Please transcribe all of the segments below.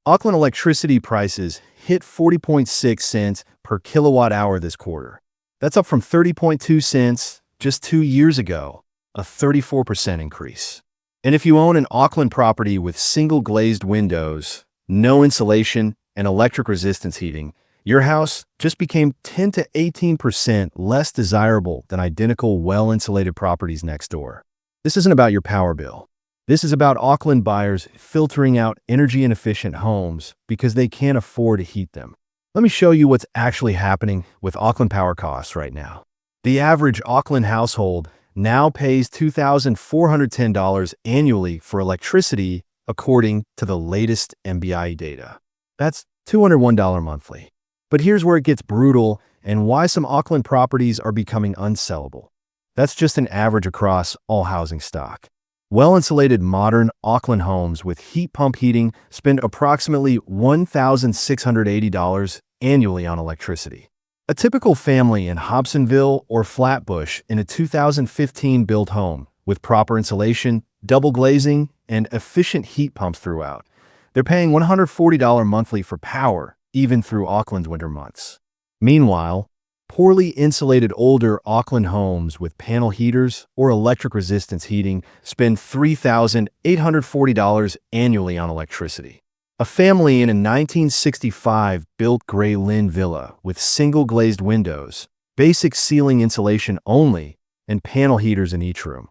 Auckland electricity prices hit 40.6 cents per kilowatt hour this quarter. That's up from 30.2 cents just 2 years ago, a 34% increase. And if you own an Auckland property with single glazed windows, no insulation, and electric resistance heating, your house just became 10 to 18% less desirable than identical well-insulated properties next door. This isn't about your power bill. This is about Auckland buyers filtering out energy-inefficient homes because they can't afford to heat them. Let me show you what's actually happening with Auckland power costs right now. The average Auckland household now pays $2,410 annually for electricity, according to the latest MBIE data. That's $201 monthly. But here's where it gets brutal and why some Auckland properties are becoming unsellable. That's just an average across all housing stock. Well-insulated modern Auckland homes with heat pump heating spend approximately $1,680 annually on electricity. A typical family in Hobsonville or Flatbush in a 2015-built home with proper insulation, double glazing, and efficient heat pumps throughout, they're paying $140 monthly for power, even through Auckland's winter months. Meanwhile, poorly insulated older Auckland homes with panel heaters or electric resistance heating spend $3,840 annually on electricity. A family in a 1965-built gray Lynn villa with single glazed windows, basic ceiling insulation only, and panel heaters in each room.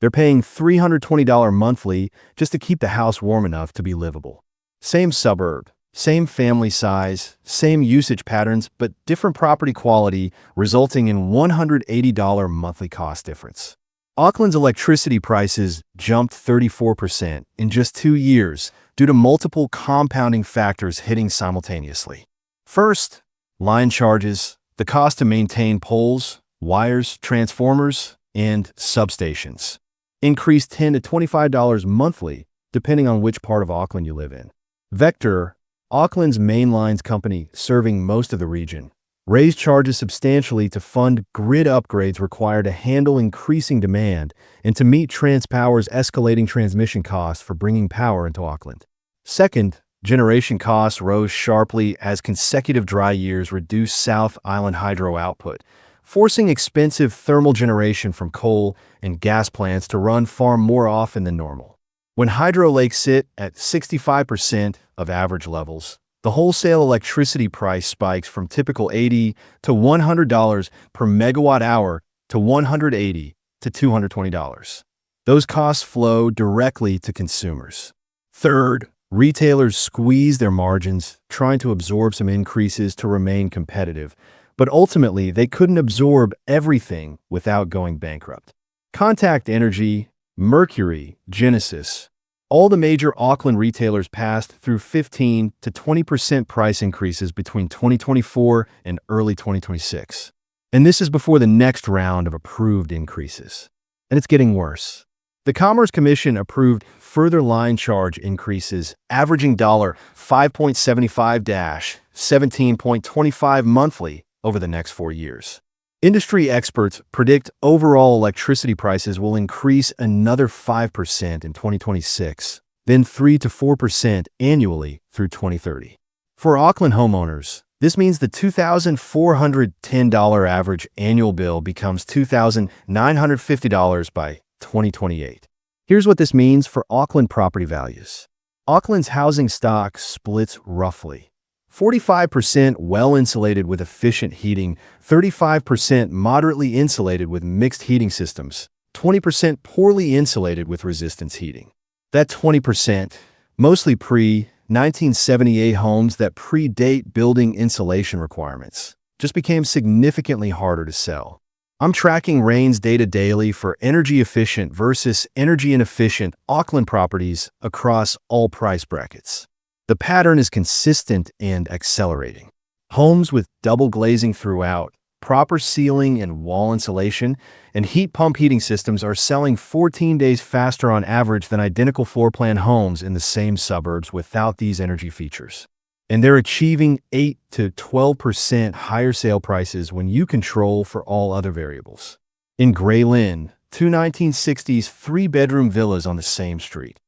They're paying $320 monthly just to keep the house warm enough to be livable. Same suburb, same family size, same usage patterns, but different property quality, resulting in $180 monthly cost difference. Auckland's electricity prices jumped 34% in just 2 years due to multiple compounding factors hitting simultaneously. First, line charges, the cost to maintain poles, wires, transformers, and substations, increased $10 to $25 monthly, depending on which part of Auckland you live in. Vector, Auckland's main lines company serving most of the region, raised charges substantially to fund grid upgrades required to handle increasing demand and to meet Transpower's escalating transmission costs for bringing power into Auckland. Second, generation costs rose sharply as consecutive dry years reduced South Island hydro output, forcing expensive thermal generation from coal and gas plants to run far more often than normal. When hydro lakes sit at 65% of average levels, the wholesale electricity price spikes from typical $80 to $100 per megawatt hour to $180 to $220. Those costs flow directly to consumers. Third, retailers squeeze their margins, trying to absorb some increases to remain competitive, but ultimately they couldn't absorb everything without going bankrupt. Contact Energy, Mercury, Genesis, all the major Auckland retailers passed through 15 to 20% price increases between 2024 and early 2026. And this is before the next round of approved increases. And it's getting worse. The Commerce Commission approved further line charge increases, averaging $5.75-17.25 monthly over the next 4 years. Industry experts predict overall electricity prices will increase another 5% in 2026, then 3 to 4% annually through 2030. For Auckland homeowners, this means the $2,410 average annual bill becomes $2,950 by 2028. Here's what this means for Auckland property values. Auckland's housing stock splits roughly 45% well-insulated with efficient heating, 35% moderately insulated with mixed heating systems, 20% poorly insulated with resistance heating. That 20%, mostly pre-1978 homes that predate building insulation requirements, just became significantly harder to sell. I'm tracking RAIN's data daily for energy-efficient versus energy-inefficient Auckland properties across all price brackets. The pattern is consistent and accelerating. Homes with double glazing throughout, proper ceiling and wall insulation, and heat pump heating systems are selling 14 days faster on average than identical floor plan homes in the same suburbs without these energy features. And they're achieving 8 to 12% higher sale prices when you control for all other variables. In Grey Lynn, two 1960s 3-bedroom villas on the same street,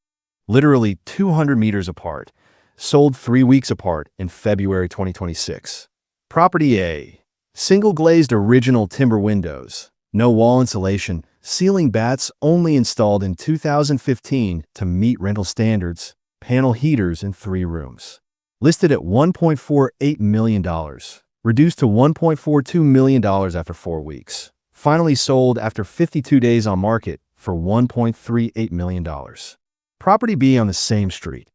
literally 200 meters apart, sold 3 weeks apart in February 2026. Property A. Single glazed original timber windows, no wall insulation, ceiling bats only installed in 2015 to meet rental standards, panel heaters in 3 rooms. Listed at $1.48 million, reduced to $1.42 million after 4 weeks. Finally sold after 52 days on market for $1.38 million. Property B on the same street.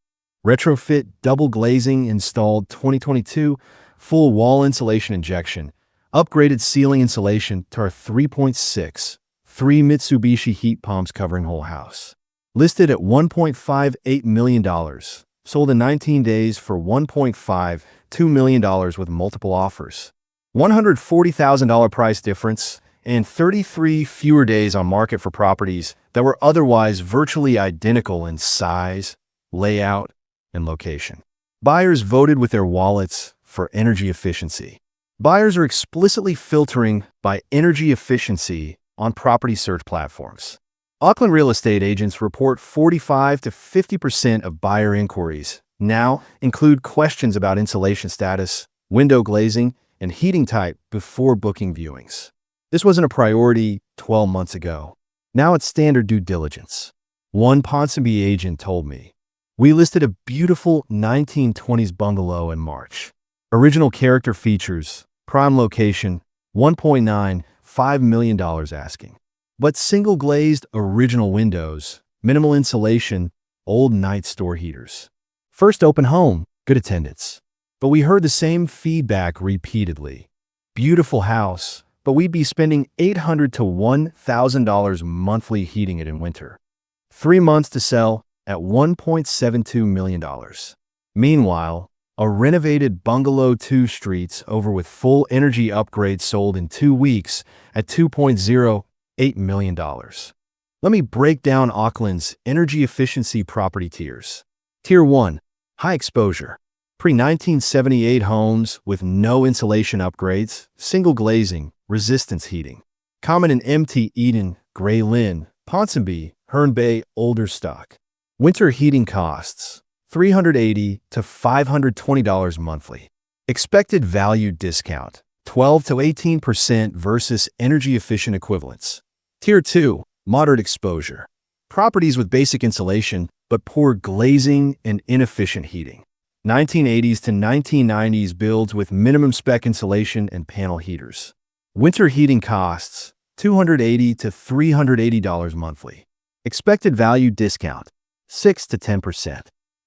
Retrofit double glazing installed 2022, full wall insulation injection, upgraded ceiling insulation to our 3.6, 3 Mitsubishi heat pumps covering whole house. Listed at $1.58 million, sold in 19 days for $1.52 million with multiple offers. $140,000 price difference and 33 fewer days on market for properties that were otherwise virtually identical in size, layout, and location. Buyers voted with their wallets for energy efficiency. Buyers are explicitly filtering by energy efficiency on property search platforms. Auckland real estate agents report 45 to 50% of buyer inquiries now include questions about insulation status, window glazing, and heating type before booking viewings. This wasn't a priority 12 months ago. Now it's standard due diligence. One Ponsonby agent told me, "We listed a beautiful 1920s bungalow in March. Original character features, prime location, $1.95 million asking. But single glazed original windows, minimal insulation, old night store heaters. First open home, good attendance. But we heard the same feedback repeatedly. Beautiful house, but we'd be spending $800 to $1,000 monthly heating it in winter. 3 months to sell at $1.72 million. Meanwhile, a renovated bungalow 2 streets over with full energy upgrade sold in 2 weeks at $2.08 million. Let me break down Auckland's energy efficiency property tiers. Tier 1, high exposure. Pre-1978 homes with no insulation upgrades, single glazing, resistance heating. Common in MT Eden, Grey Lynn, Ponsonby, Herne Bay, older stock. Winter heating costs, $380 to $520 monthly. Expected value discount, 12 to 18% versus energy-efficient equivalents. Tier 2, moderate exposure. Properties with basic insulation but poor glazing and inefficient heating. 1980s to 1990s builds with minimum spec insulation and panel heaters. Winter heating costs, $280 to $380 monthly. Expected value discount, 6 to 10%.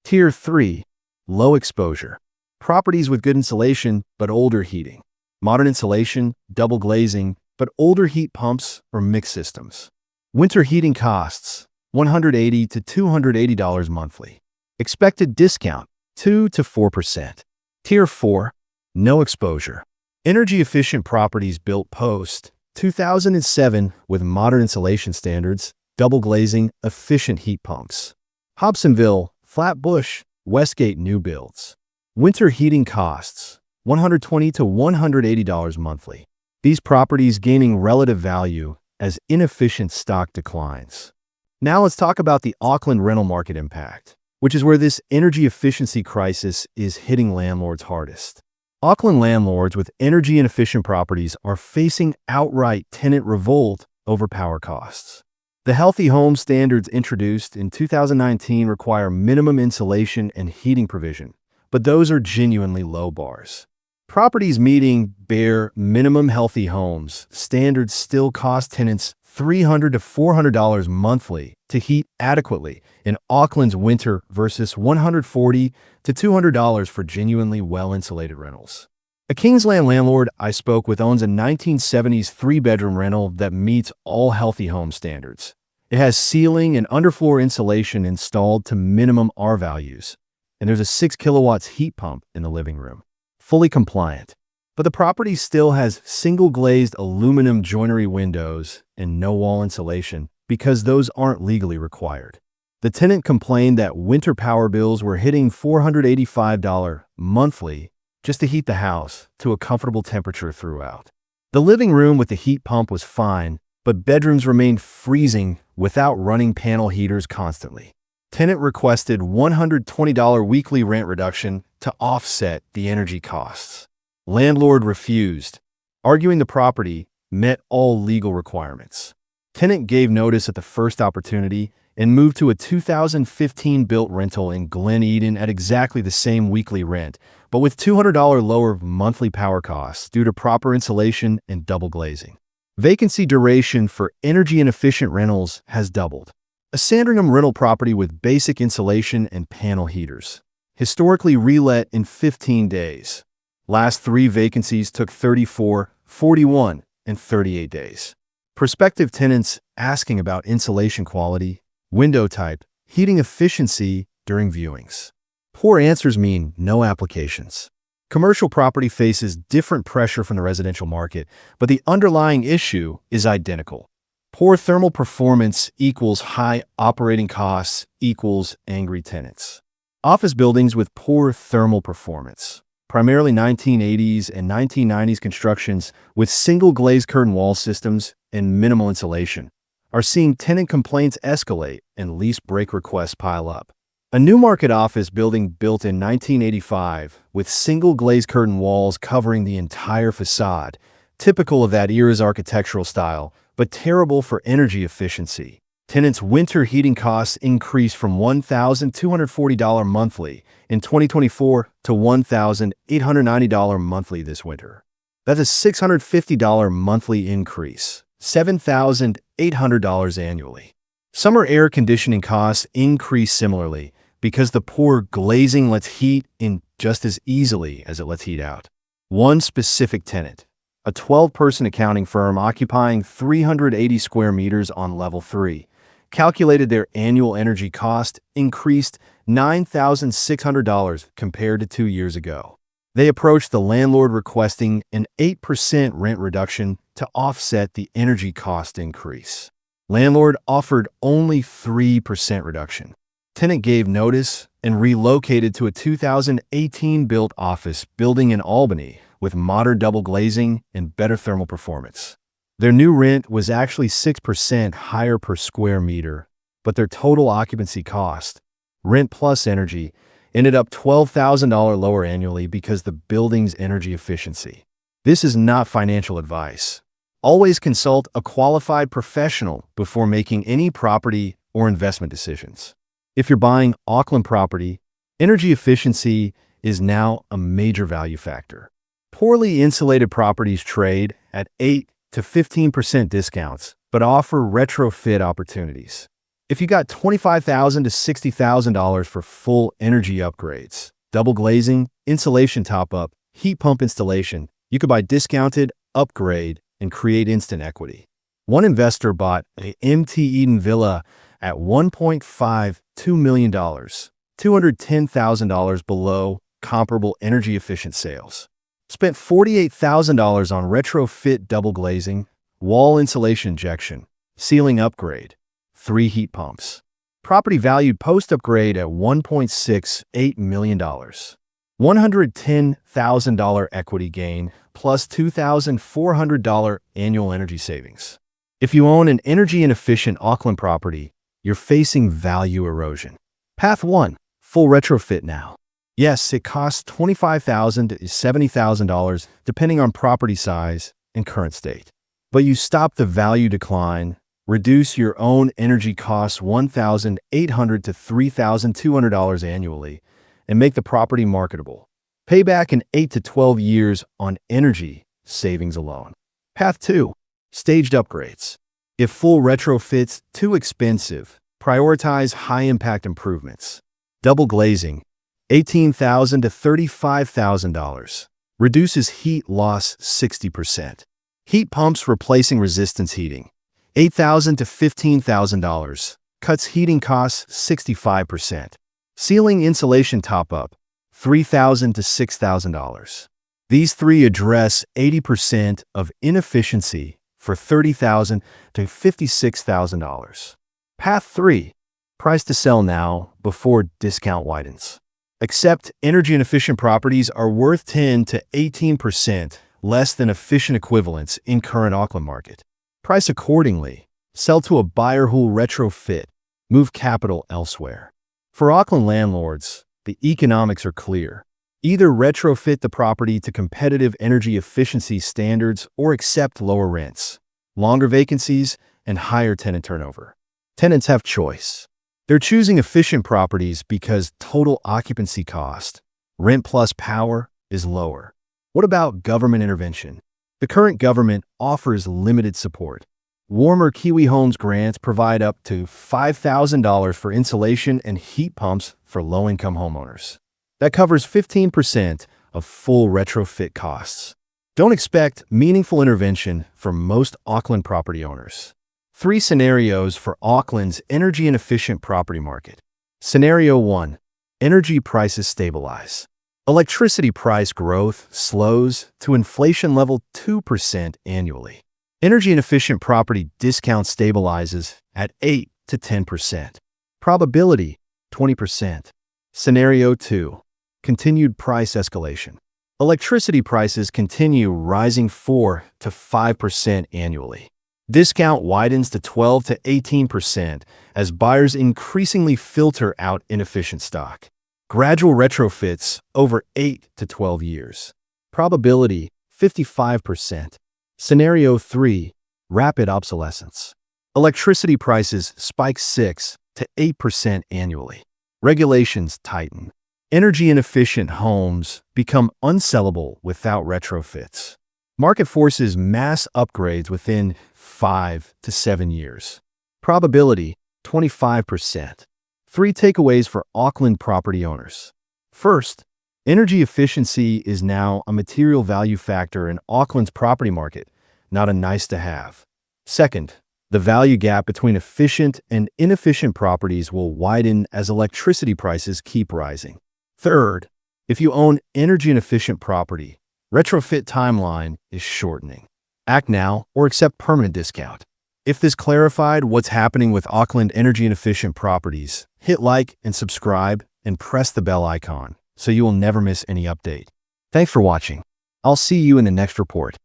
Tier 3, low exposure. Properties with good insulation but older heating. Modern insulation, double glazing, but older heat pumps or mixed systems. Winter heating costs, $180 to $280 monthly. Expected discount, 2 to 4%. Tier 4, no exposure. Energy-efficient properties built post-2007 with modern insulation standards, double glazing, efficient heat pumps. Hobsonville, Flatbush, Westgate new builds. Winter heating costs, $120 to $180 monthly. These properties gaining relative value as inefficient stock declines. Now let's talk about the Auckland rental market impact, which is where this energy efficiency crisis is hitting landlords hardest. Auckland landlords with energy inefficient properties are facing outright tenant revolt over power costs. The Healthy Home Standards introduced in 2019 require minimum insulation and heating provision, but those are genuinely low bars. Properties meeting bare minimum healthy homes standards still cost tenants $300 to $400 monthly to heat adequately in Auckland's winter versus $140 to $200 for genuinely well-insulated rentals. A Kingsland landlord I spoke with owns a 1970s 3-bedroom rental that meets all Healthy Home standards. It has ceiling and underfloor insulation installed to minimum R values, and there's a 6 kilowatts heat pump in the living room. Fully compliant. But the property still has single glazed aluminum joinery windows and no wall insulation because those aren't legally required. The tenant complained that winter power bills were hitting $485 monthly just to heat the house to a comfortable temperature throughout. The living room with the heat pump was fine, but bedrooms remained freezing without running panel heaters constantly. Tenant requested $120 weekly rent reduction to offset the energy costs. Landlord refused, arguing the property met all legal requirements. Tenant gave notice at the first opportunity and moved to a 2015-built rental in Glen Eden at exactly the same weekly rent, but with $200 lower monthly power costs due to proper insulation and double glazing. Vacancy duration for energy-inefficient rentals has doubled. A Sandringham rental property with basic insulation and panel heaters. Historically relet in 15 days. Last 3 vacancies took 34, 41, and 38 days. Prospective tenants asking about insulation quality, window type, heating efficiency during viewings. Poor answers mean no applications. Commercial property faces different pressure from the residential market, but the underlying issue is identical. Poor thermal performance equals high operating costs equals angry tenants. Office buildings with poor thermal performance, primarily 1980s and 1990s constructions with single glazed curtain wall systems and minimal insulation, are seeing tenant complaints escalate and lease break requests pile up. A new market office building built in 1985 with single glazed curtain walls covering the entire facade, typical of that era's architectural style, but terrible for energy efficiency. Tenants' winter heating costs increased from $1,240 monthly in 2024 to $1,890 monthly this winter. That's a $650 monthly increase, $7,800 annually. Summer air conditioning costs increase similarly because the poor glazing lets heat in just as easily as it lets heat out. One specific tenant, a 12-person accounting firm occupying 380 square meters on level 3, calculated their annual energy cost increased $9,600 compared to 2 years ago. They approached the landlord requesting an 8% rent reduction to offset the energy cost increase. Landlord offered only 3% reduction. Tenant gave notice and relocated to a 2018-built office building in Albany with modern double glazing and better thermal performance. Their new rent was actually 6% higher per square meter, but their total occupancy cost, rent plus energy, ended up $12,000 lower annually because the building's energy efficiency. This is not financial advice. Always consult a qualified professional before making any property or investment decisions. If you're buying Auckland property, energy efficiency is now a major value factor. Poorly insulated properties trade at 8 to 15% discounts, but offer retrofit opportunities. If you got $25,000 to $60,000 for full energy upgrades, double glazing, insulation top-up, heat pump installation, you could buy discounted, upgrade, and create instant equity. One investor bought a MT Eden villa at $1.52 million, $210,000 below comparable energy-efficient sales. Spent $48,000 on retrofit double glazing, wall insulation injection, ceiling upgrade, 3 heat pumps. Property valued post-upgrade at $1.68 million. $110,000 equity gain plus $2,400 annual energy savings. If you own an energy-inefficient Auckland property, you're facing value erosion. Path 1. Full retrofit now. Yes, it costs $25,000 to $70,000 depending on property size and current state. But you stop the value decline, reduce your own energy costs $1,800 to $3,200 annually, and make the property marketable. Payback in 8 to 12 years on energy savings alone. Path 2. Staged upgrades. If full retrofit's too expensive, prioritize high-impact improvements. Double glazing, $18,000 to $35,000. Reduces heat loss 60%. Heat pumps replacing resistance heating, $8,000 to $15,000. Cuts heating costs 65%. Ceiling insulation top-up, $3,000 to $6,000. These 3 address 80% of inefficiency for $30,000 to $56,000. Path 3. Price to sell now before discount widens. Except energy-inefficient properties are worth 10 to 18% less than efficient equivalents in current Auckland market. Price accordingly. Sell to a buyer who'll retrofit. Move capital elsewhere. For Auckland landlords, the economics are clear. Either retrofit the property to competitive energy efficiency standards or accept lower rents, longer vacancies, and higher tenant turnover. Tenants have choice. They're choosing efficient properties because total occupancy cost, rent plus power, is lower. What about government intervention? The current government offers limited support. Warmer Kiwi Homes grants provide up to $5,000 for insulation and heat pumps for low-income homeowners. That covers 15% of full retrofit costs. Don't expect meaningful intervention from most Auckland property owners. 3 scenarios for Auckland's energy inefficient property market. Scenario 1. Energy prices stabilize. Electricity price growth slows to inflation level 2% annually. Energy inefficient property discount stabilizes at 8 to 10%. Probability 20%. Scenario 2. Continued price escalation. Electricity prices continue rising 4 to 5% annually. Discount widens to 12 to 18% as buyers increasingly filter out inefficient stock. Gradual retrofits over 8 to 12 years. Probability 55%. Scenario 3. Rapid obsolescence. Electricity prices spike 6 to 8% annually. Regulations tighten. Energy inefficient homes become unsellable without retrofits. Market forces mass upgrades within 5 to 7 years. Probability 25%. 3 takeaways for Auckland property owners. First, energy efficiency is now a material value factor in Auckland's property market, not a nice-to-have. Second, the value gap between efficient and inefficient properties will widen as electricity prices keep rising. Third, if you own energy inefficient property, retrofit timeline is shortening. Act now or accept permanent discount. If this clarified what's happening with Auckland energy inefficient properties, hit like and subscribe and press the bell icon so you will never miss any update. Thanks for watching. I'll see you in the next report.